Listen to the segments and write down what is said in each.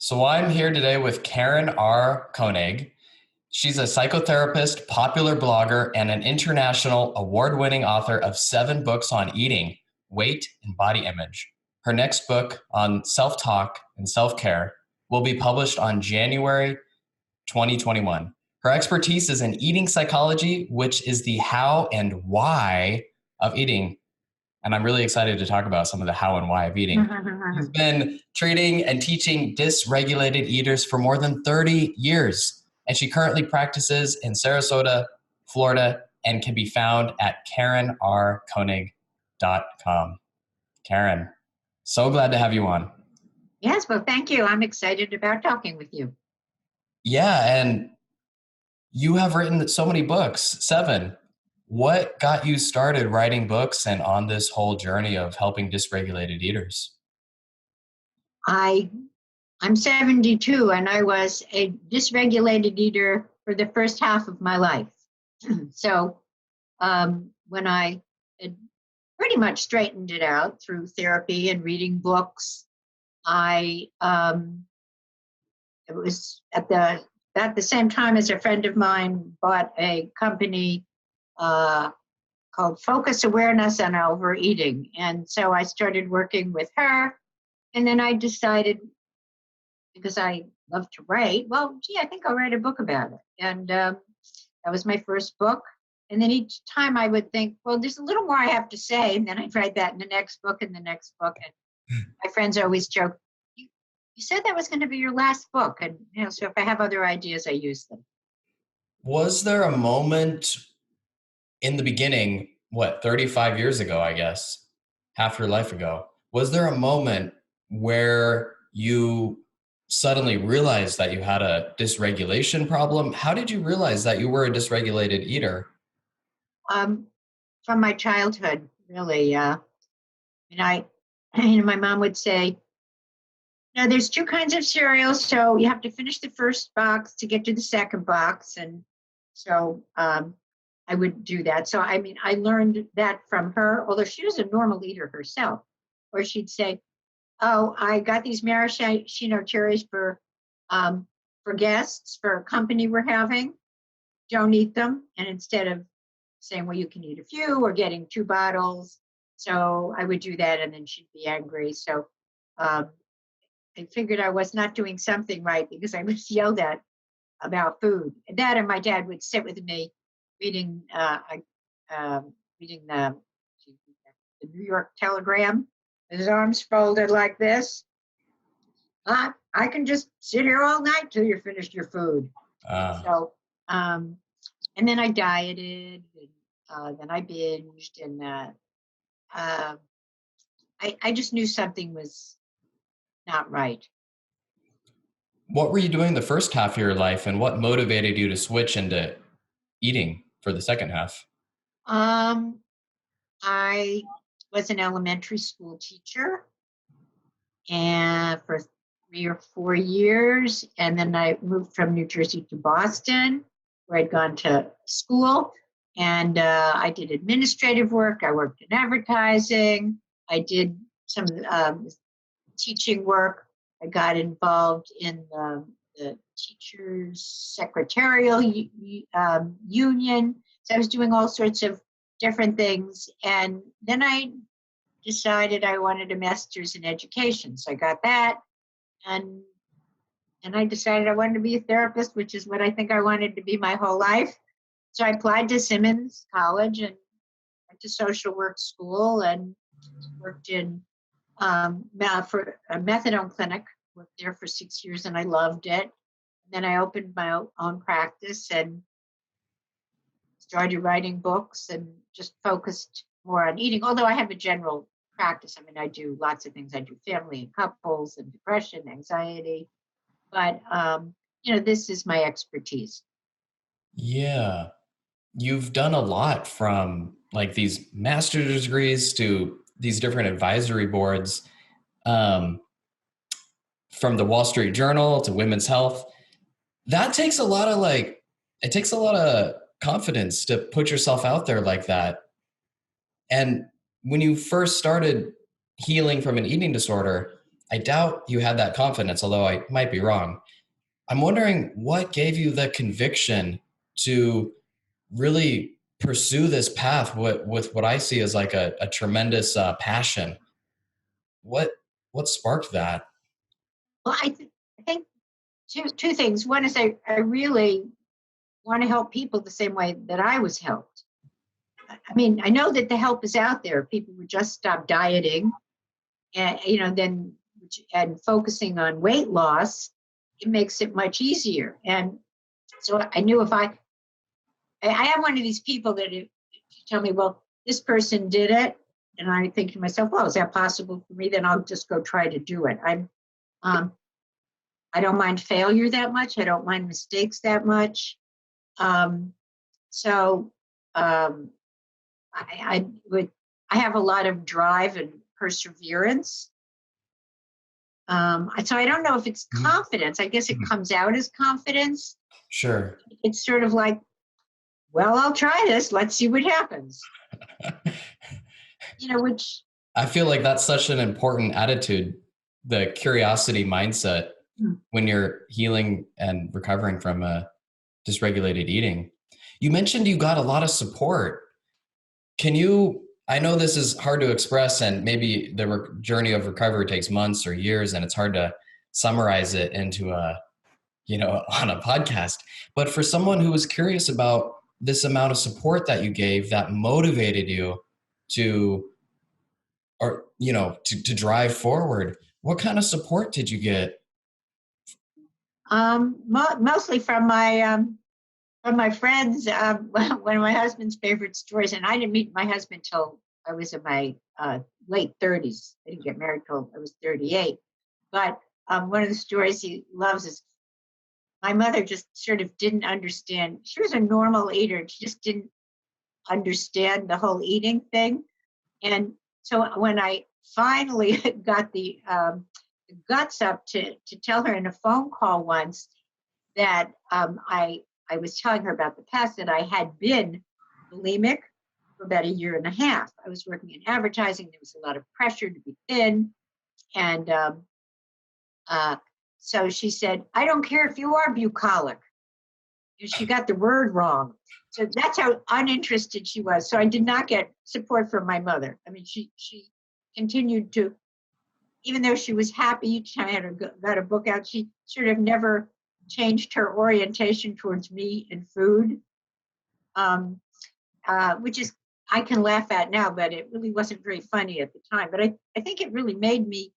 So I'm here today with Karen R. Koenig. She's a psychotherapist, popular blogger, and an international award-winning author of 7 books on eating, weight, and body image. Her next book on self-talk and self-care will be published on January 2021. Her expertise is in eating psychology, which is the how and why of eating. And I'm really excited to talk about some of the how and why of eating. She's been treating and teaching dysregulated eaters for more than 30 years. And she currently practices in Sarasota, Florida, and can be found at KarenRKoenig.com. Karen, so glad to have you on. Yes, well, thank you. I'm excited about talking with you. Yeah, and you have written so many books, 7. What got you started writing books and on this whole journey of helping dysregulated eaters? I'm 72 and I was a dysregulated eater for the first half of my life. So when I had pretty much straightened it out through therapy and reading books, it was at the same time as a friend of mine bought a company called Focus Awareness on Overeating. And so I started working with her. And then I decided, because I love to write, well, gee, I think I'll write a book about it. And that was my first book. And then each time I would think, well, there's a little more I have to say. And then I'd write that in the next book and the next book. And my friends always joke, you said that was going to be your last book. And so if I have other ideas, I use them. Was there a moment in the beginning, 35 years ago, I guess, half your life ago, was there a moment where you suddenly realized that you had a dysregulation problem? How did you realize that you were a dysregulated eater? From my childhood, really. And my mom would say, there's 2 kinds of cereal, so you have to finish the first box to get to the second box. And so I would do that. So, I learned that from her, although she was a normal eater herself, where she'd say, oh, I got these maraschino cherries for guests, for a company we're having. Don't eat them. And instead of saying, well, you can eat a few, or getting 2 bottles. So I would do that, and then she'd be angry. So I figured I was not doing something right because I was yelled at about food. That, and my dad would sit with me reading the New York Telegram, his arms folded like this. I can just sit here all night till you're finished your food. So, and then I dieted, and then I binged, and I just knew something was not right. What were you doing the first half of your life, and what motivated you to switch into eating for the second half? I was an elementary school teacher and for 3 or 4 years. And then I moved from New Jersey to Boston, where I'd gone to school. And I did administrative work. I worked in advertising. I did some teaching work. I got involved in the teachers' secretarial union. So I was doing all sorts of different things. And then I decided I wanted a master's in education. So I got that. And I decided I wanted to be a therapist, which is what I think I wanted to be my whole life. So I applied to Simmons College and went to social work school and worked in for a methadone clinic. Worked there for 6 years and I loved it. And then I opened my own practice and started writing books and just focused more on eating. Although I have a general practice. I do lots of things. I do family and couples and depression, anxiety. But, this is my expertise. Yeah. You've done a lot, from like these master's degrees to these different advisory boards, from the Wall Street Journal to Women's Health. That takes a lot of it takes a lot of confidence to put yourself out there like that. And when you first started healing from an eating disorder, I doubt you had that confidence, although I might be wrong. I'm wondering what gave you the conviction to really pursue this path with what I see as like a tremendous passion. What what sparked that? Well, I think two things. One is I really want to help people the same way that I was helped. I mean, I know that the help is out there. People would just stop dieting, and then and focusing on weight loss, it makes it much easier. And so I knew if I am one of these people that if you tell me, well, this person did it, and I think to myself, well, is that possible for me? Then I'll just go try to do it. Um, I don't mind failure that much. I don't mind mistakes that much. Um, so um, I have a lot of drive and perseverance. So I don't know if it's confidence. I guess it comes out as confidence. Sure. It's sort of like, well, I'll try this. Let's see what happens. Which I feel like that's such an important attitude, the curiosity mindset when you're healing and recovering from dysregulated eating. You mentioned you got a lot of support. I know this is hard to express and maybe the journey of recovery takes months or years and it's hard to summarize it into on a podcast, but for someone who was curious about this amount of support that you gave that motivated you to to drive forward, what kind of support did you get? Mostly from my friends. One of my husband's favorite stories, and I didn't meet my husband till I was in my late 30s. I didn't get married till I was 38. But one of the stories he loves is my mother just sort of didn't understand. She was a normal eater. She just didn't understand the whole eating thing. And so when I finally got the guts up to tell her in a phone call once that I was telling her about the past, that I had been bulimic for about a year and a half. I was working in advertising. There was a lot of pressure to be thin. And so she said, I don't care if you are bucolic. She got the word wrong. So that's how uninterested she was. So I did not get support from my mother. I mean, she continued to, even though she was happy each time I got a book out, she sort of never changed her orientation towards me and food, which is, I can laugh at now, but it really wasn't very funny at the time. But I think it really made me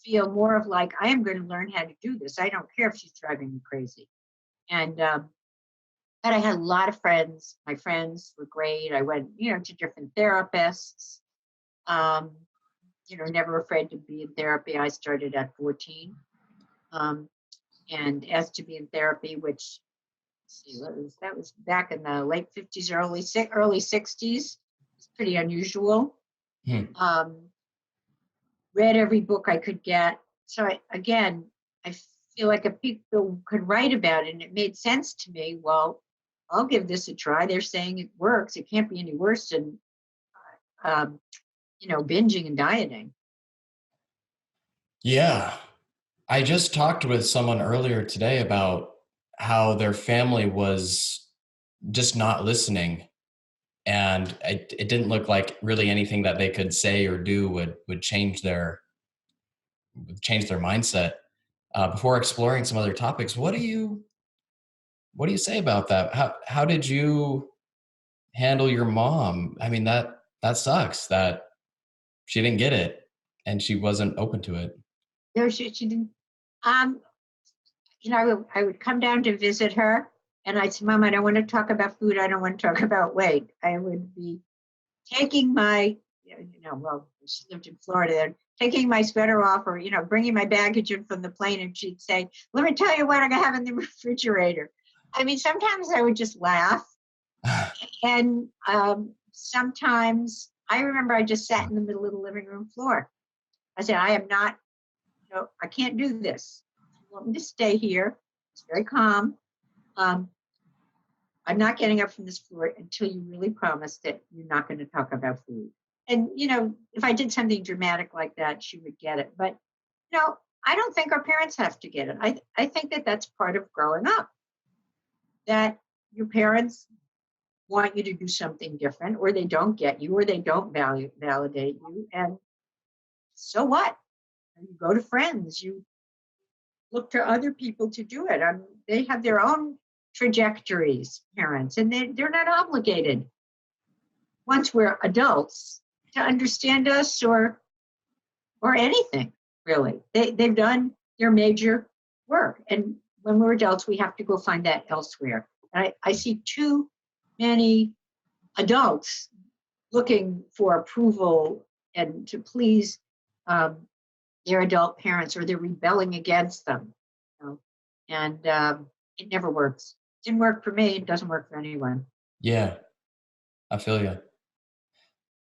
feel more of like, I am going to learn how to do this. I don't care if she's driving me crazy. And but I had a lot of friends. My friends were great. I went, to different therapists. Never afraid to be in therapy. I started at 14. And asked to be in therapy, which that was back in the late 50s, early 60s. It's pretty unusual. Read every book I could get. So I feel like if people could write about it and it made sense to me, well, I'll give this a try. They're saying it works. It can't be any worse than, binging and dieting. Yeah. I just talked with someone earlier today about how their family was just not listening. And it didn't look like really anything that they could say or do would change their mindset. Before exploring some other topics, what do you say about that? How did you handle your mom? I mean, that sucks that she didn't get it and she wasn't open to it. No, she didn't. I would come down to visit her, and I'd say, Mom, I don't want to talk about food. I don't want to talk about weight. I would be taking my, well, she lived in Florida then, taking my sweater off or, bringing my baggage in from the plane, and she'd say, let me tell you what I have in the refrigerator. I mean, sometimes I would just laugh. And sometimes I remember I just sat in the middle of the living room floor. I said, I am not, I can't do this. You want me to stay here? It's very calm. I'm not getting up from this floor until you really promise that you're not going to talk about food. And, if I did something dramatic like that, she would get it. But, I don't think our parents have to get it. I think that that's part of growing up, that your parents want you to do something different, or they don't get you, or they don't validate you. And so what? You go to friends, you look to other people to do it. They have their own trajectories, parents, and they're not obligated once we're adults to understand us or anything, really. They've done their major work. And when we're adults, we have to go find that elsewhere. And I see too many adults looking for approval and to please their adult parents, or they're rebelling against them. You know? And it never works. Didn't work for me. It doesn't work for anyone. Yeah, I feel you.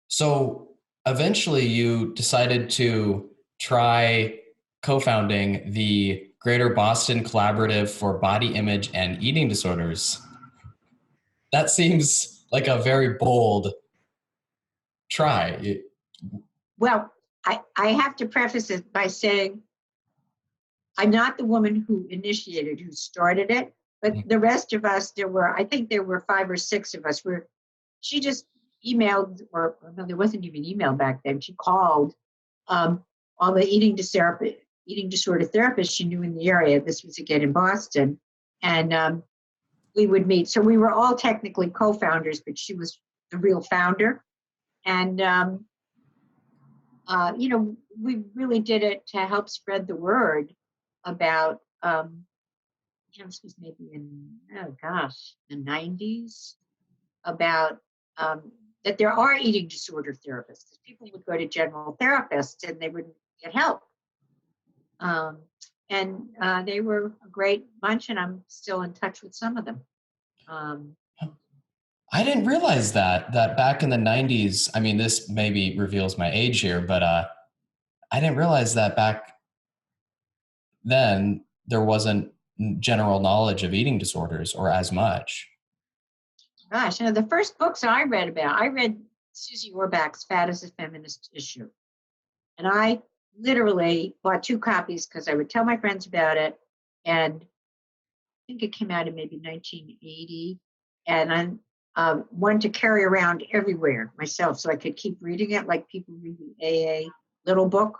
So eventually you decided to try co-founding the Greater Boston Collaborative for Body Image and Eating Disorders. That seems like a very bold try. Well, I have to preface it by saying I'm not the woman who initiated, who started it, but the rest of us, I think there were 5 or 6 of us, she just emailed, or no, there wasn't even email back then. She called all the eating disorder therapists she knew in the area. This was again in Boston. And we would meet. So we were all technically co-founders, but she was the real founder. And, we really did it to help spread the word about, this was maybe in, the 90s, about that there are eating disorder therapists. People would go to general therapists and they wouldn't get help. And they were a great bunch, and I'm still in touch with some of them. I didn't realize that back in the 90s, I mean, this maybe reveals my age here, but I didn't realize that back then there wasn't general knowledge of eating disorders, or as much. Gosh, the first books I read Susie Orbach's Fat as a Feminist Issue. And I literally bought 2 copies because I would tell my friends about it. And I think it came out in maybe 1980. And I wanted to carry around everywhere myself so I could keep reading it like people read the AA little book,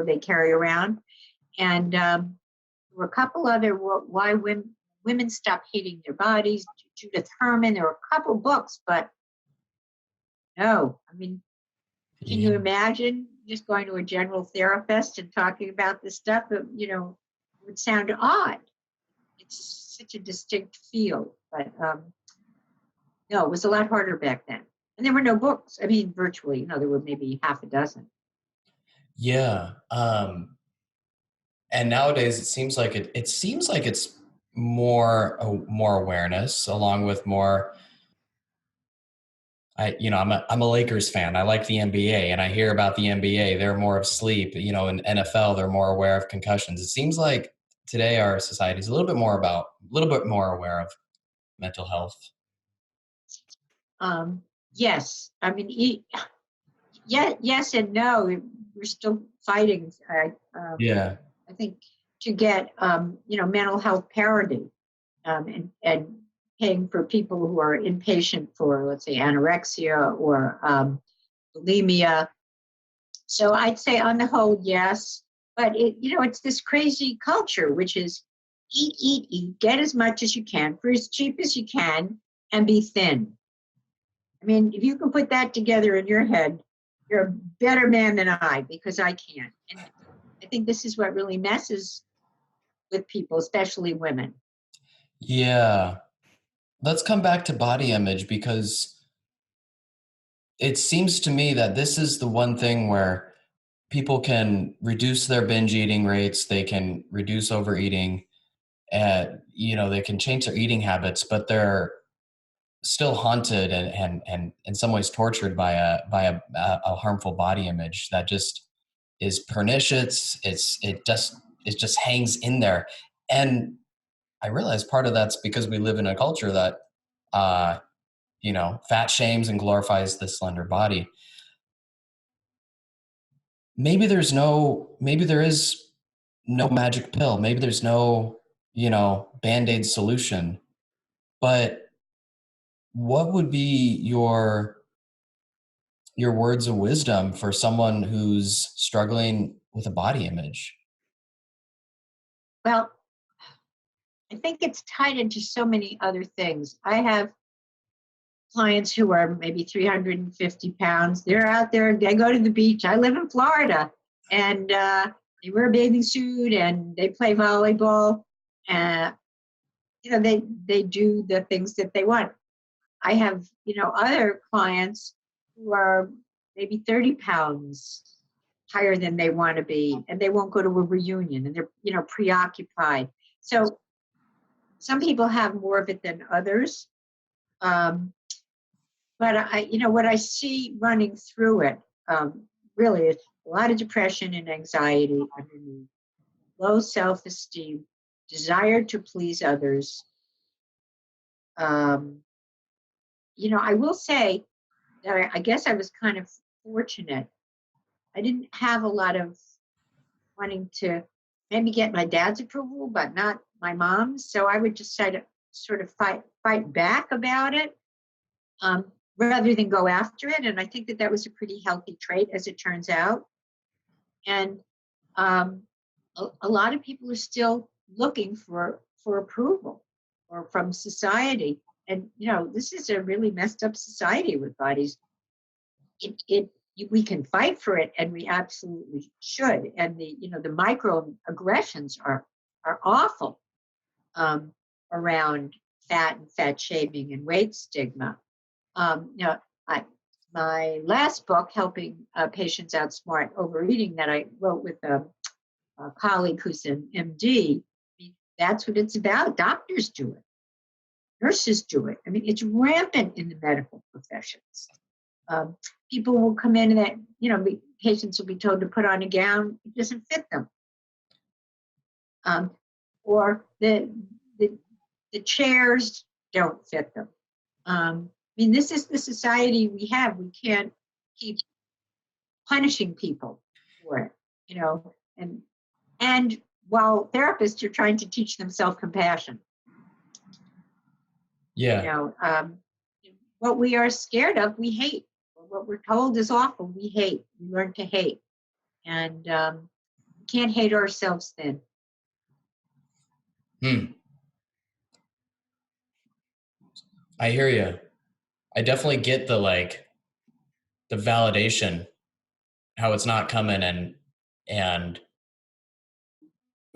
they carry around. And there were a couple other, why women stop hating their bodies, Judith Herman. There were a couple books, but no, can you imagine just going to a general therapist and talking about this stuff? It would sound odd. It's such a distinct field, but no, it was a lot harder back then. And there were no books. Virtually, there were maybe half a dozen. Yeah. And nowadays it seems like it's more awareness, along with more. I'm a Lakers fan. I like the NBA, and I hear about the NBA. They're more of sleep. In NFL, they're more aware of concussions. It seems like today our society is a little bit more aware of mental health. Yes. Yes and no. We're still fighting. I think to get mental health parity, and paying for people who are inpatient for, let's say, anorexia or bulimia. So I'd say on the whole, yes. But it's this crazy culture, which is eat, get as much as you can for as cheap as you can, and be thin. If you can put that together in your head, you're a better man than I, because I can't. And I think this is what really messes with people, especially women. Yeah. Let's come back to body image, because it seems to me that this is the one thing where people can reduce their binge eating rates, they can reduce overeating, and they can change their eating habits, but they're still haunted and in some ways tortured by a harmful body image that just is pernicious. It just hangs in there. And I realize part of that's because we live in a culture that fat shames and glorifies the slender body. Maybe there is no magic pill. Maybe there's no, Band-Aid solution. But what would be your words of wisdom for someone who's struggling with a body image? Well, I think it's tied into so many other things. I have clients who are maybe 350 pounds. They're out there, they go to the beach. I live in Florida, and they wear a bathing suit and they play volleyball. And they do the things that they want. I have other clients who are maybe 30 pounds higher than they want to be, and they won't go to a reunion, and they're preoccupied. So some people have more of it than others. But what I see running through it, really, is a lot of depression and anxiety underneath, low self-esteem, desire to please others. I will say that I guess I was kind of fortunate. I didn't have a lot of wanting to maybe get my dad's approval, but not my mom's. So I would just sort of fight back about it, rather than go after it. And I think that was a pretty healthy trait, as it turns out. And a lot of people are still looking for approval or from society. And this is a really messed up society with bodies. We can fight for it, and we absolutely should. And the microaggressions are awful, around fat and fat shaming and weight stigma. My last book, Helping Patients Outsmart Overeating, that I wrote with a colleague who's an MD, that's what it's about. Doctors do it. Nurses do it. I mean, it's rampant in the medical professions. People will come in and patients will be told to put on a gown. It doesn't fit them. Or the chairs don't fit them. This is the society we have. We can't keep punishing people for it, and while therapists are trying to teach them self-compassion. Yeah. What we are scared of, we hate. What we're told is awful, we hate. We learn to hate, and we can't hate ourselves then. I hear you. I definitely get the validation, how it's not coming, and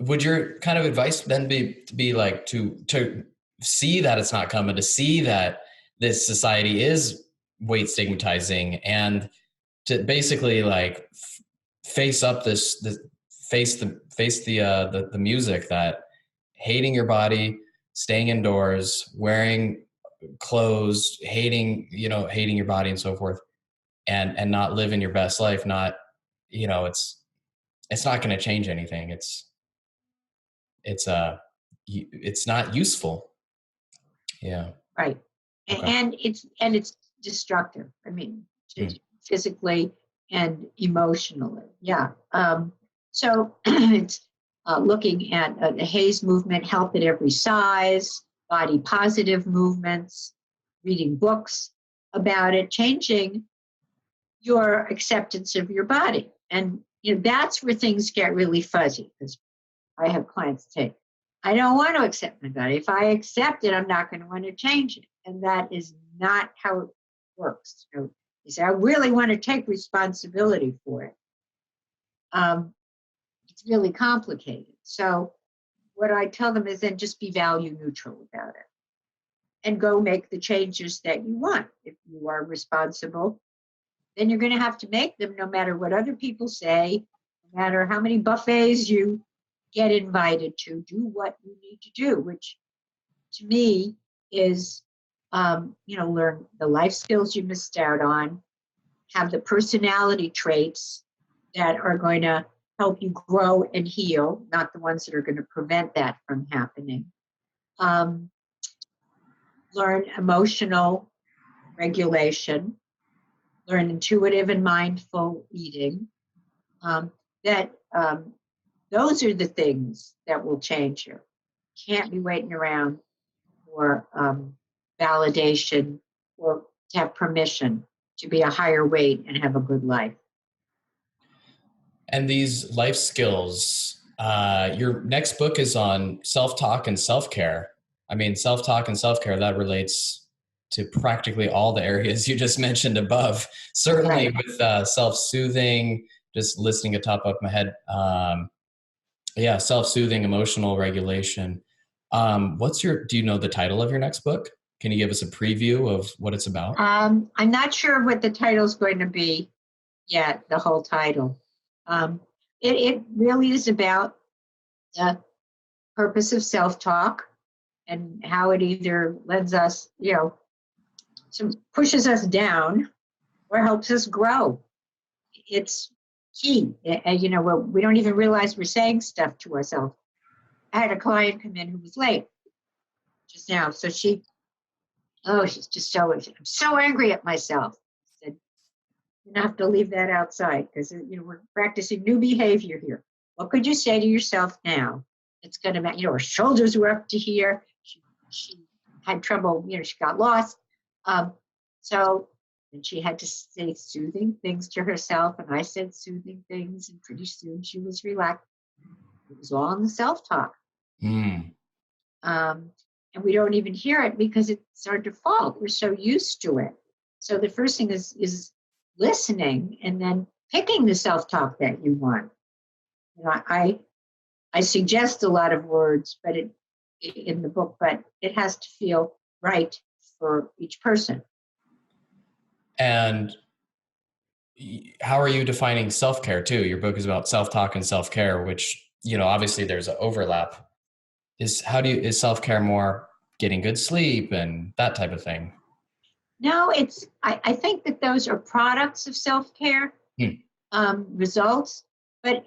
would your kind of advice then be like to see that it's not coming, to see that this society is weight stigmatizing, and to basically face up face the music that hating your body, staying indoors, wearing clothes, hating your body and so forth, and not living your best life, not it's not going to change anything. It's not useful. Yeah. Right. Okay. And it's destructive. I mean, physically and emotionally. Yeah. So it's looking at the Hayes movement, help at every size, body positive movements, reading books about it, changing your acceptance of your body. And that's where things get really fuzzy, because I have clients say, I don't want to accept my body. If I accept it, I'm not going to want to change it. And that is not how it works. You say, I really want to take responsibility for it. It's really complicated. So what I tell them is then just be value neutral about it and go make the changes that you want. If you are responsible, then you're going to have to make them, no matter what other people say, no matter how many buffets you get invited to. Do what you need to do, which to me is, learn the life skills you missed out on, have the personality traits that are going to help you grow and heal, not the ones that are going to prevent that from happening. Learn emotional regulation, learn intuitive and mindful eating. those are the things that will change you. Can't be waiting around for validation or to have permission to be a higher weight and have a good life. And these life skills, your next book is on self-talk and self-care. I mean, self-talk and self-care, that relates to practically all the areas you just mentioned above. Certainly Right. with self-soothing, just listening at top of my head. Self-soothing, emotional regulation. Do you know the title of your next book? Can you give us a preview of what it's about? I'm not sure what the title's going to be yet, the whole title. It really is about the purpose of self-talk and how it either lends us, pushes us down or helps us grow. It's key. We don't even realize we're saying stuff to ourselves. I had a client come in who was late just now. So she's just I'm so angry at myself. I said, you don't have to leave that outside because we're practicing new behavior here. What could you say to yourself now? It's going to, her shoulders were up to here. She had trouble, she got lost. And she had to say soothing things to herself. And I said soothing things. And pretty soon she was relaxed. It was all in the self-talk. Mm. And we don't even hear it because it's our default. We're so used to it. So the first thing is listening and then picking the self-talk that you want. I suggest a lot of words, but in the book, but it has to feel right for each person. And how are you defining self-care too? Your book is about self-talk and self-care, which, obviously there's an overlap. Is self-care more getting good sleep and that type of thing? No, I think that those are products of self-care, results, but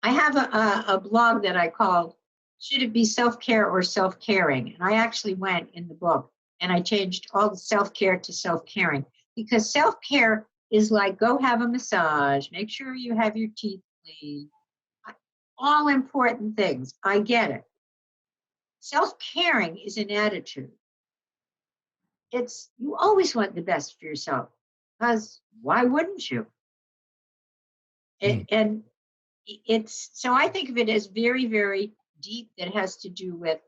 I have a blog that I call, should it be self-care or self-caring? And I actually went in the book and I changed all the self-care to self-caring, because self-care is like, go have a massage, make sure you have your teeth clean, all important things. I get it. Self-caring is an attitude. You always want the best for yourself, because why wouldn't you? And so I think of it as very, very deep, that has to do with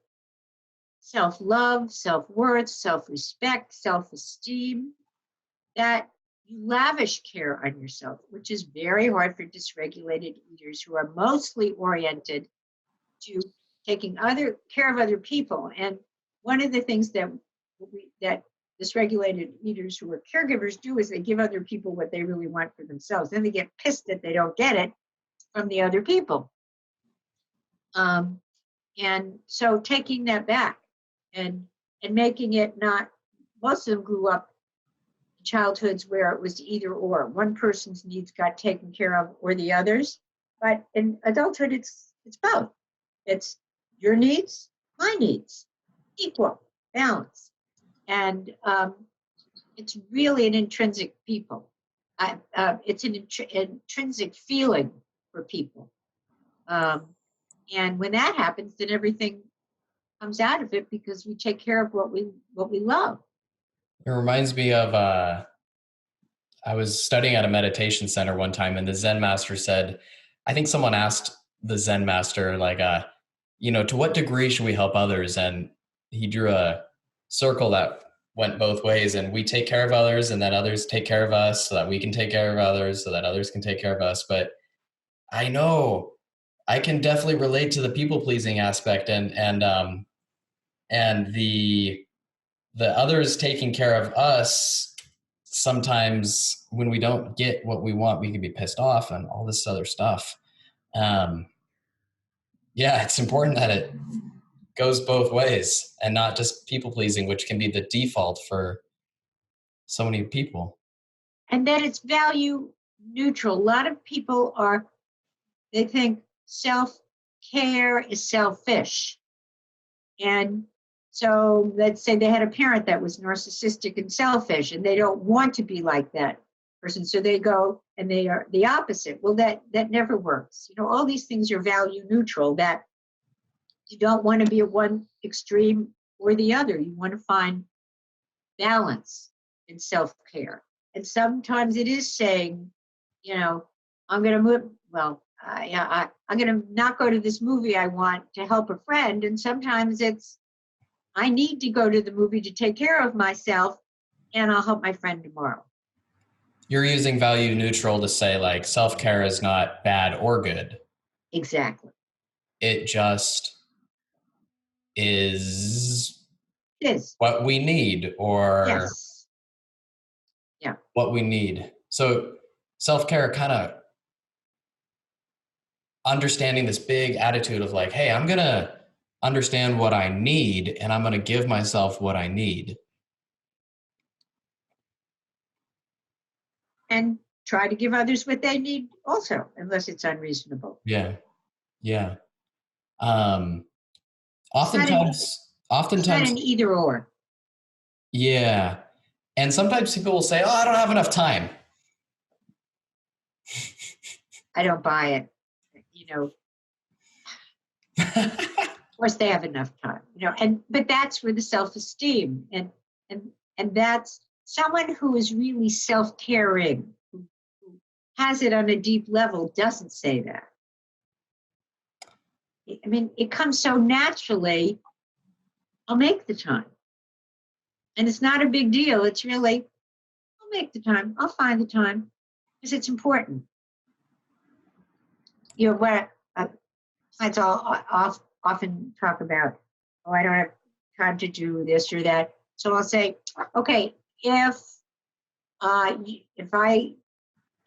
self-love, self-worth, self-respect, self-esteem, that you lavish care on yourself, which is very hard for dysregulated eaters who are mostly oriented to taking care of other people. And one of the things that dysregulated eaters who are caregivers do is they give other people what they really want for themselves. Then they get pissed that they don't get it from the other people. And so taking that back and making it not, most of them grew up in childhoods where it was either or. One person's needs got taken care of or the others. But in adulthood, it's both. It's your needs, my needs, equal, balance. And it's really an intrinsic people. It's an intrinsic feeling for people. And when that happens, then everything comes out of it, because we take care of what we love. It reminds me of, I was studying at a meditation center one time, and the Zen master said, I think someone asked the Zen master, like, to what degree should we help others? And he drew a circle that went both ways, and we take care of others, and then others take care of us, so that we can take care of others, so that others can take care of us. But I know I can definitely relate to the people pleasing aspect, and the others taking care of us. Sometimes when we don't get what we want, we can be pissed off and all this other stuff. It's important that it goes both ways and not just people pleasing, which can be the default for so many people. And that it's value neutral. A lot of people they think self-care is selfish. And so let's say they had a parent that was narcissistic and selfish, and they don't want to be like that person. So they go and they are the opposite. Well, that never works. All these things are value neutral, that you don't want to be at one extreme or the other. You want to find balance in self-care. And sometimes it is saying, I'm going to move, I'm going to not go to this movie I want to help a friend. And sometimes it's, I need to go to the movie to take care of myself, and I'll help my friend tomorrow. You're using value neutral to say like self-care is not bad or good. Exactly. It just is Yes. what we need, or Yes. Yeah. what we need. So self-care kind of understanding this big attitude of like, hey, I'm going to understand what I need and I'm going to give myself what I need. And try to give others what they need also, unless it's unreasonable. Yeah. Yeah. It's not an either or. Yeah. And sometimes people will say, oh, I don't have enough time. I don't buy it. Of course they have enough time, but that's where the self-esteem and that's someone who is really self-caring, who has it on a deep level, doesn't say that. I mean, it comes so naturally. I'll make the time. And it's not a big deal. It's really, I'll make the time. I'll find the time because it's important. What clients often talk about, oh, I don't have time to do this or that. So I'll say, okay, if I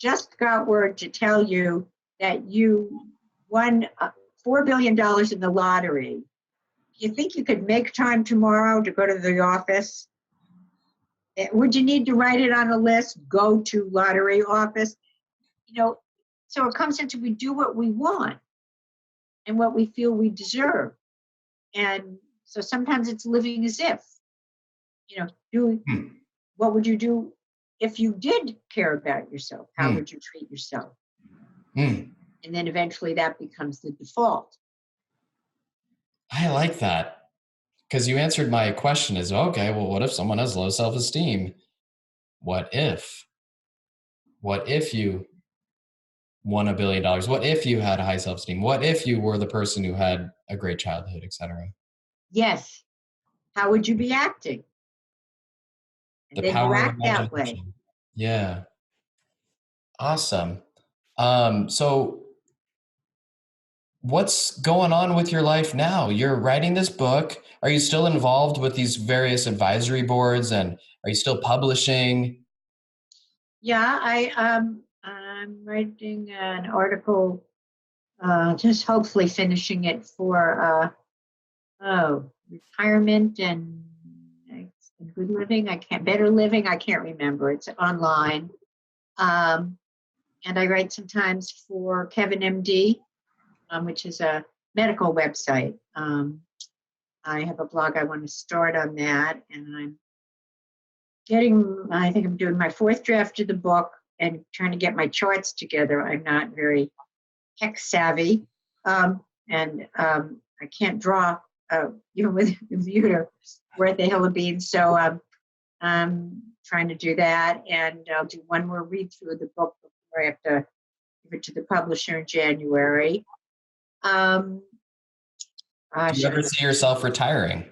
just got word to tell you that you won $4 billion in the lottery, you think you could make time tomorrow to go to the office? Would you need to write it on a list? Go to lottery office? So it comes into, we do what we want and what we feel we deserve. And so sometimes it's living as if, what would you do if you did care about yourself? How would you treat yourself? And then eventually that becomes the default. I like that, because you answered my question is, okay, well, what if someone has low self-esteem? What if you won $1 billion? What if you had high self-esteem? What if you were the person who had a great childhood, etc.? Yes. How would you be acting? And The then you power of act that way. imagination. Yeah. Awesome. So what's going on with your life now? You're writing this book. Are you still involved with these various advisory boards, and are you still publishing? Yeah, I'm writing an article, just hopefully finishing it for retirement and good living. Better living. I can't remember. It's online. And I write sometimes for Kevin MD, which is a medical website. I have a blog I want to start on that, and I think I'm doing my 4th draft of the book and trying to get my charts together. I'm not very tech savvy, and I can't draw, with a computer worth a hill of beans. So I'm trying to do that, and I'll do one more read through of the book before I have to give it to the publisher in January. Do you ever see yourself retiring?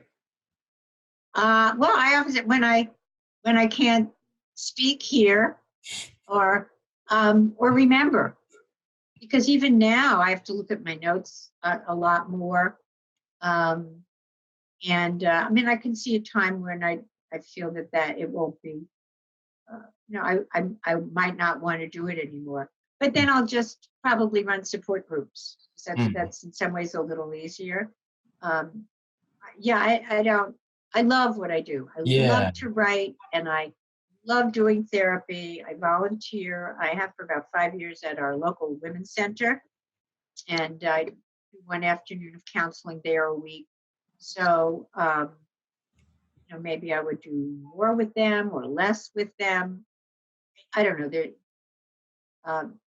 Well, I always, when I can't speak here or remember, because even now I have to look at my notes a lot more. And I mean, I can see a time when I feel that it won't be, I might not want to do it anymore. But then I'll just probably run support groups. That's in some ways a little easier. I love what I do. I love to write, and I love doing therapy. I volunteer. I have for about 5 years at our local women's center, and I do one afternoon of counseling there a week. So, maybe I would do more with them or less with them. I don't know,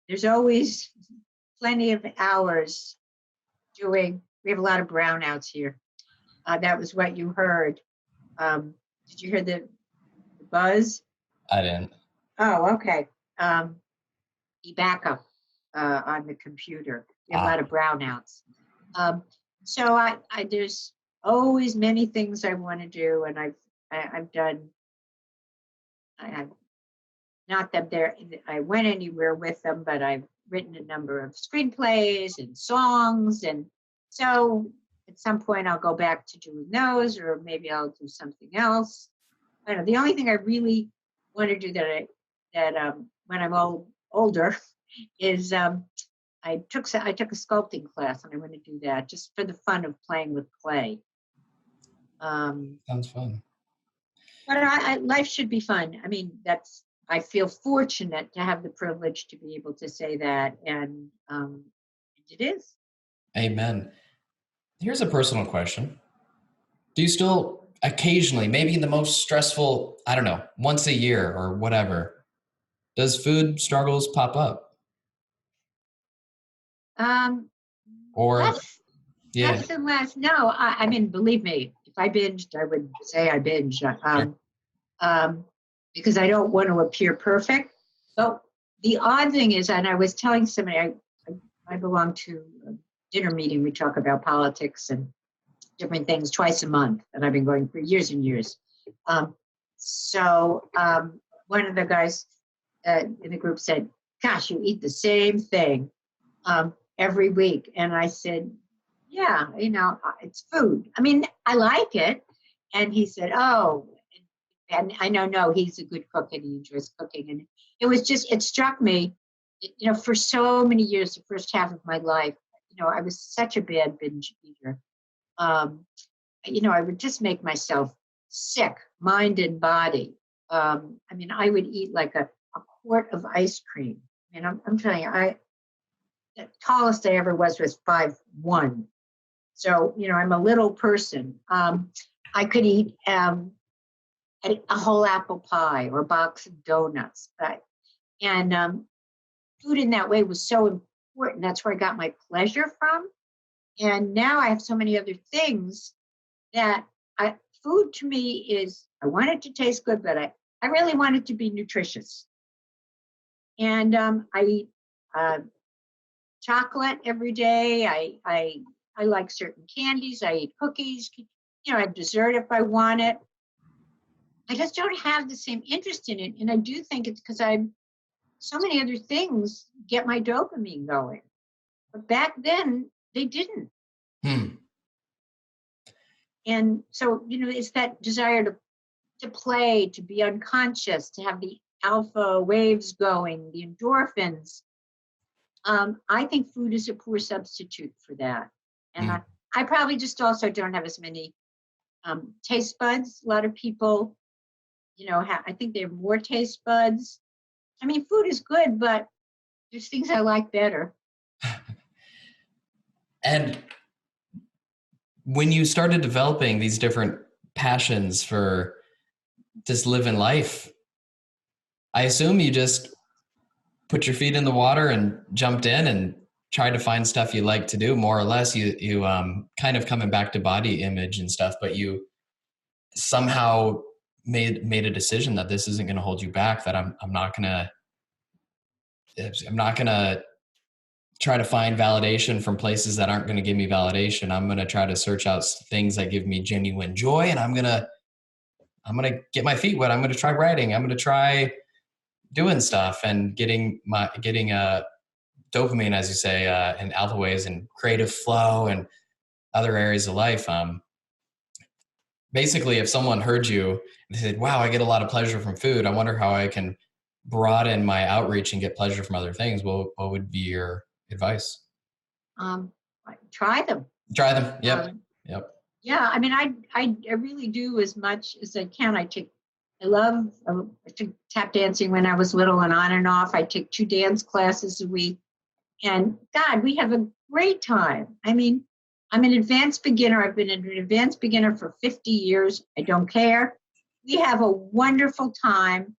there's always plenty of hours doing, we have a lot of brownouts here. That was what you heard. Did you hear the buzz? I didn't. Oh, okay. The backup on the computer. We have a lot of brownouts. So I there's always many things I want to do, and I've done. I have not that I went anywhere with them, but I've written a number of screenplays and songs, and so at some point I'll go back to doing those, or maybe I'll do something else. I don't know. The only thing I really want to do that when I'm older is I took a sculpting class, and I want to do that just for the fun of playing with clay. Sounds fun. But life should be fun. I mean, I feel fortunate to have the privilege to be able to say that, and it is. Amen. Here's a personal question. Do you still occasionally, maybe in the most stressful, I don't know, once a year or whatever, does food struggles pop up? Or Less yeah, and less. No, I mean, believe me, if I binged, I would say I binged. Because I don't want to appear perfect. But the odd thing is, and I was telling somebody, I belong to a dinner meeting. We talk about politics and different things twice a month, and I've been going for years and years. So one of the guys in the group said, "Gosh, you eat the same thing every week." And I said, "Yeah, it's food. I mean, I like it." And he said, "Oh." And I know he's a good cook and he enjoys cooking. And it struck me, for so many years, the first half of my life, I was such a bad binge eater. I would just make myself sick, mind and body. I mean, I would eat like a quart of ice cream. And I'm telling you, the tallest I ever was 5'1". So, I'm a little person. I could eat a whole apple pie or a box of donuts. And food in that way was so important. That's where I got my pleasure from. And now I have so many other things that food to me is, I want it to taste good, but I really want it to be nutritious. And I eat chocolate every day. I like certain candies. I eat cookies. I have dessert if I want it. I just don't have the same interest in it. And I do think it's because so many other things get my dopamine going. But back then, they didn't. And so, it's that desire to play, to be unconscious, to have the alpha waves going, the endorphins. I think food is a poor substitute for that. And I probably just also don't have as many taste buds. A lot of people, I think they have more taste buds. I mean, food is good, but there's things I like better. And when you started developing these different passions for just living life, I assume you just put your feet in the water and jumped in and tried to find stuff you like to do, more or less. You kind of coming back to body image and stuff, but you somehow made a decision that this isn't going to hold you back, that I'm not going to try to find validation from places that aren't going to give me validation. I'm going to try to search out things that give me genuine joy, and I'm going to get my feet wet. I'm going to try writing. I'm going to try doing stuff and getting dopamine, as you say, in alpha waves and creative flow and other areas of life. Basically, if someone heard you and said, "Wow, I get a lot of pleasure from food. I wonder how I can broaden my outreach and get pleasure from other things," what would be your advice? Try them. Try them. Yep. Yep. Yeah, I mean, I really do as much as I can. I took tap dancing when I was little and on and off. I take 2 dance classes a week. And God, we have a great time. I mean, I'm an advanced beginner. I've been an advanced beginner for 50 years. I don't care. We have a wonderful time.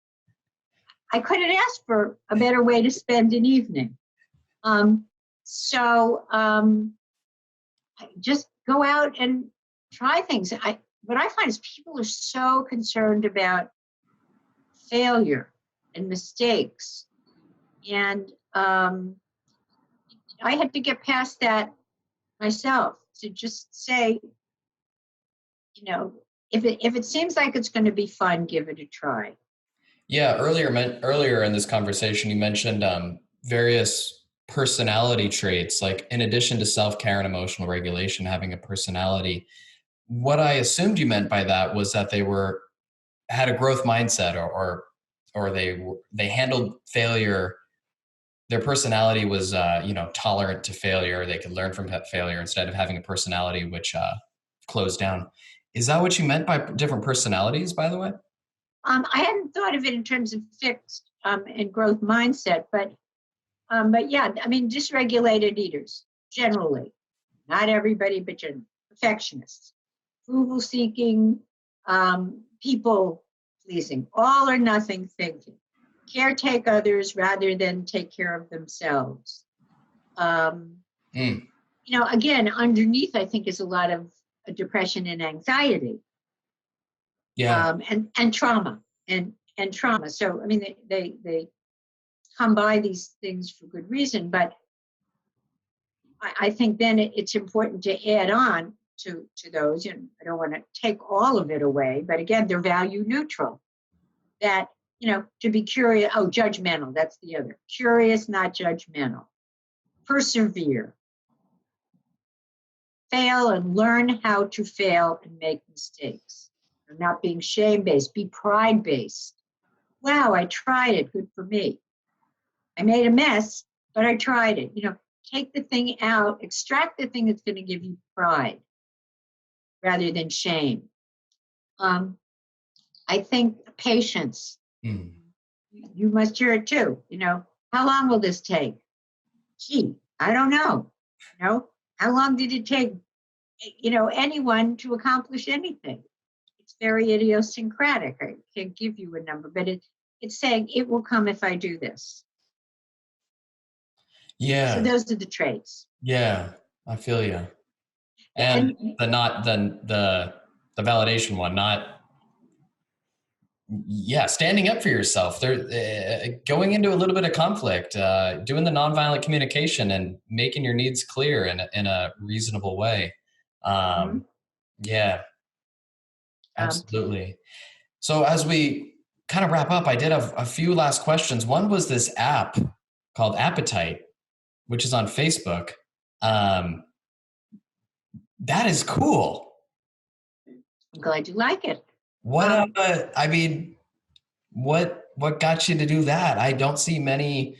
I couldn't ask for a better way to spend an evening. Just go out and try things. What I find is people are so concerned about failure and mistakes. And I had to get past that myself to just say, if it seems like it's going to be fun, give it a try. Yeah, earlier in this conversation, you mentioned various personality traits, like in addition to self-care and emotional regulation, having a personality. What I assumed you meant by that was that they had a growth mindset, or they handled failure. Their personality was tolerant to failure. They could learn from that failure instead of having a personality which closed down. Is that what you meant by different personalities, by the way? I hadn't thought of it in terms of fixed and growth mindset, but yeah, I mean, dysregulated eaters generally, not everybody, but generally, perfectionists, approval-seeking, people pleasing, all or nothing thinking, caretake others rather than take care of themselves. Again, underneath, I think, is a lot of depression and anxiety. Yeah. And trauma and trauma. So, I mean, they come by these things for good reason, but I think then it's important to add on to those. I don't want to take all of it away, but again, they're value neutral. That, to be curious, judgmental, that's the other. Curious, not judgmental. Persevere. Fail and learn how to fail and make mistakes. Not being shame-based, be pride-based. Wow, I tried it, good for me. I made a mess, but I tried it. Take the thing out, extract the thing that's going to give you pride rather than shame. I think patience. You must hear it too. How long will this take? Gee, I don't know. How long did it take, anyone to accomplish anything? It's very idiosyncratic. I can't give you a number, but it's saying it will come if I do this. Yeah. So those are the traits. Yeah, I feel you. And the validation one, standing up for yourself. Going into a little bit of conflict, doing the nonviolent communication and making your needs clear in a reasonable way. Yeah, absolutely. So as we kind of wrap up, I did have a few last questions. One was this app called Appetite, which is on Facebook. That is cool. I'm glad you like it. What got you to do that? I don't see many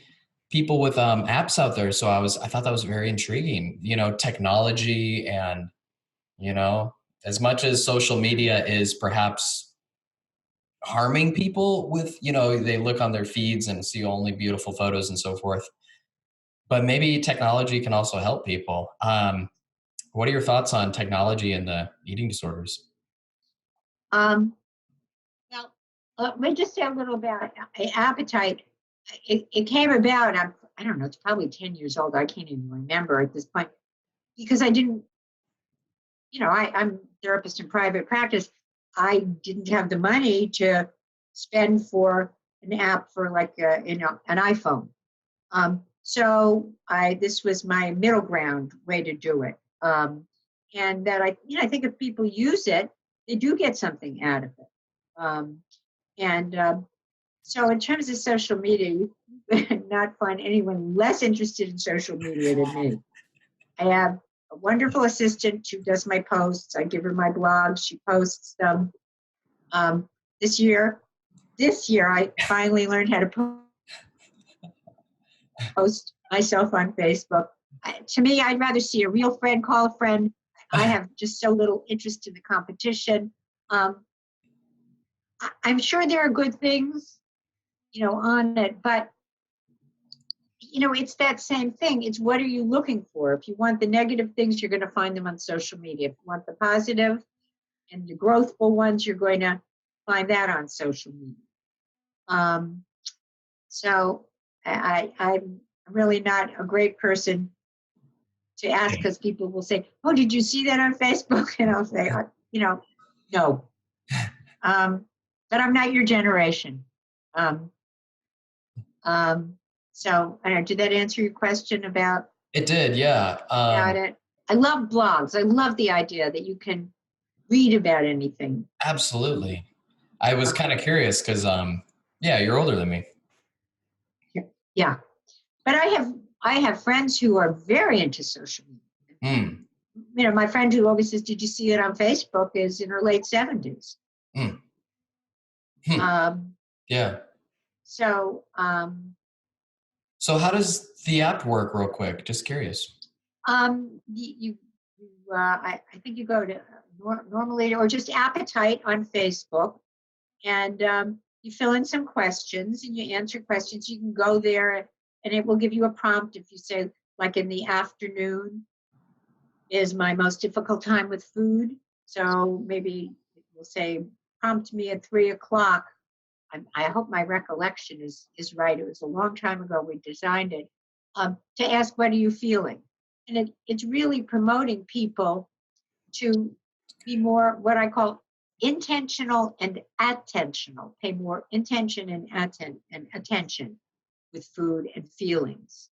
people with apps out there, so I thought that was very intriguing. Technology and as much as social media is perhaps harming people with, they look on their feeds and see only beautiful photos and so forth. But maybe technology can also help people. What are your thoughts on technology and the eating disorders? Let me just say a little about Appetite. It came about, I don't know, it's probably 10 years old. I can't even remember at this point because I didn't, I'm a therapist in private practice. I didn't have the money to spend for an app for like, an iPhone. So this was my middle ground way to do it. And that I think if people use it, they do get something out of it. So in terms of social media, you could not find anyone less interested in social media than me. I have a wonderful assistant who does my posts. I give her my blog. She posts them. This year, I finally learned how to post myself on Facebook. To me, I'd rather see a real friend call a friend. I have just so little interest in the competition. I'm sure there are good things, on it, but it's that same thing. It's what are you looking for? If you want the negative things, you're going to find them on social media. If you want the positive and the growthful ones, you're going to find that on social media. So I'm really not a great person to ask, because people will say, "Oh, did you see that on Facebook?" And I'll say, no. But I'm not your generation. Um, so I don't know, did that answer your question about It did, yeah. it? I love blogs. I love the idea that you can read about anything. Absolutely. I was kind of curious because, yeah, you're older than me. Yeah, but I have friends who are very into social media. Mm. My friend who always says, "Did you see it on Facebook?" is in her late 70s. Mm. Yeah. So So how does the app work, real quick? Just curious. I think you go to normally, or just Appetite on Facebook, and you fill in some questions and you answer questions. You can go there and it will give you a prompt. If you say, like, in the afternoon is my most difficult time with food, so maybe it will say, prompt me at 3 o'clock. I hope my recollection is right. It was a long time ago we designed it, to ask, what are you feeling? And it's really promoting people to be more what I call intentional and attentional, pay more intention and attention with food and feelings.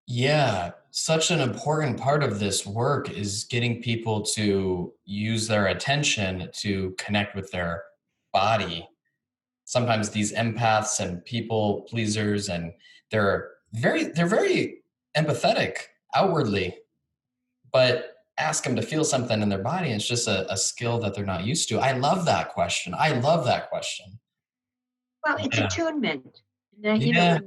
Yeah, such an important part of this work is getting people to use their attention to connect with their body. Sometimes these empaths and people pleasers, and they're very empathetic outwardly, but ask them to feel something in their body, and it's just a skill that they're not used to. I love that question. I love that question. Well, it's Yeah. attunement. And then, Yeah.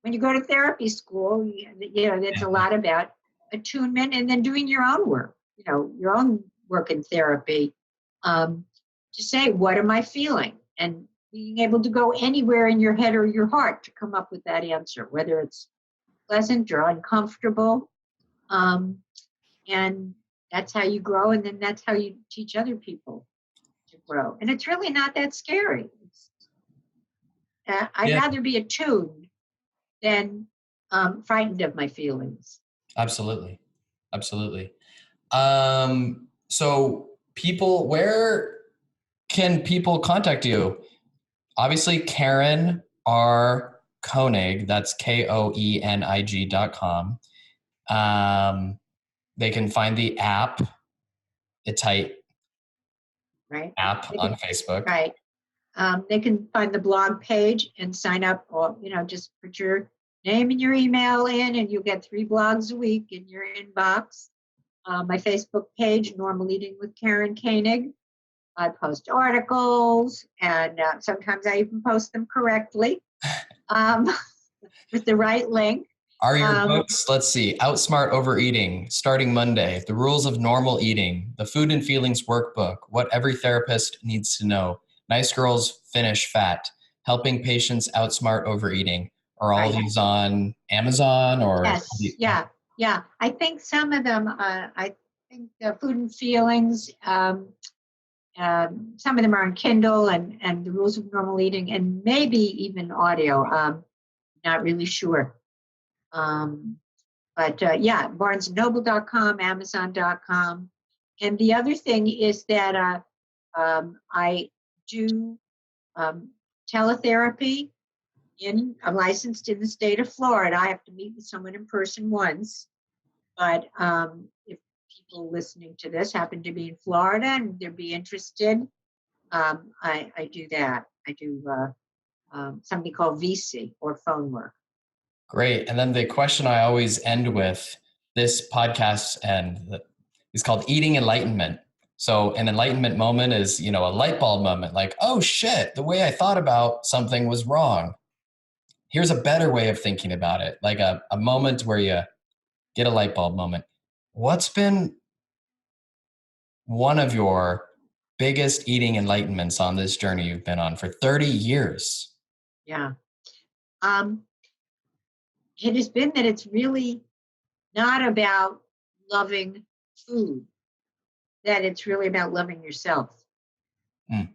when you go to therapy school, that's a lot about attunement, and then doing your own work, your own work in therapy, to say, what am I feeling? And being able to go anywhere in your head or your heart to come up with that answer, whether it's pleasant or uncomfortable. And that's how you grow. And then that's how you teach other people to grow. And it's really not that scary. I'd Yeah, rather be attuned than frightened of my feelings. absolutely. Absolutely. So where can people contact you? Obviously, Karen R. Koenig, that's KOENIG.com. They can find the app, the Tight Right? app on Facebook. Right. They can find the blog page and sign up, or, just put your name and your email in, and you'll get 3 blogs a week in your inbox. My Facebook page, Normal Eating with Karen Koenig. I post articles, and sometimes I even post them correctly, with the right link. Are your books, let's see, Outsmart Overeating, Starting Monday, The Rules of Normal Eating, The Food and Feelings Workbook, What Every Therapist Needs to Know, Nice Girls Finish Fat, Helping Patients Outsmart Overeating. Are all these on Amazon or? Yes, yeah. I think some of them, I think Food and Feelings, some of them are on Kindle, and The Rules of Normal Eating, and maybe even audio. Not really sure. But yeah, barnesandnoble.com, amazon.com. And the other thing is that I do teletherapy. I'm licensed in the state of Florida. I have to meet with someone in person once. But if people listening to this happen to be in Florida and they'd be interested, I do that. I do something called VC, or phone work. Great. And then the question I always end with this podcast is called Eating Enlightenment. So an enlightenment moment is, a light bulb moment, like, oh shit, the way I thought about something was wrong. Here's a better way of thinking about it, like a moment where you get a light bulb moment. What's been one of your biggest eating enlightenments on this journey you've been on for 30 years? Yeah. It has been that it's really not about loving food, that it's really about loving yourself. Mm.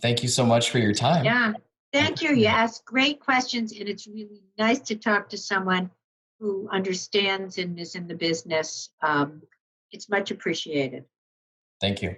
Thank you so much for your time. Yeah. Thank you. You asked great questions, and it's really nice to talk to someone who understands and is in the business. It's much appreciated. Thank you.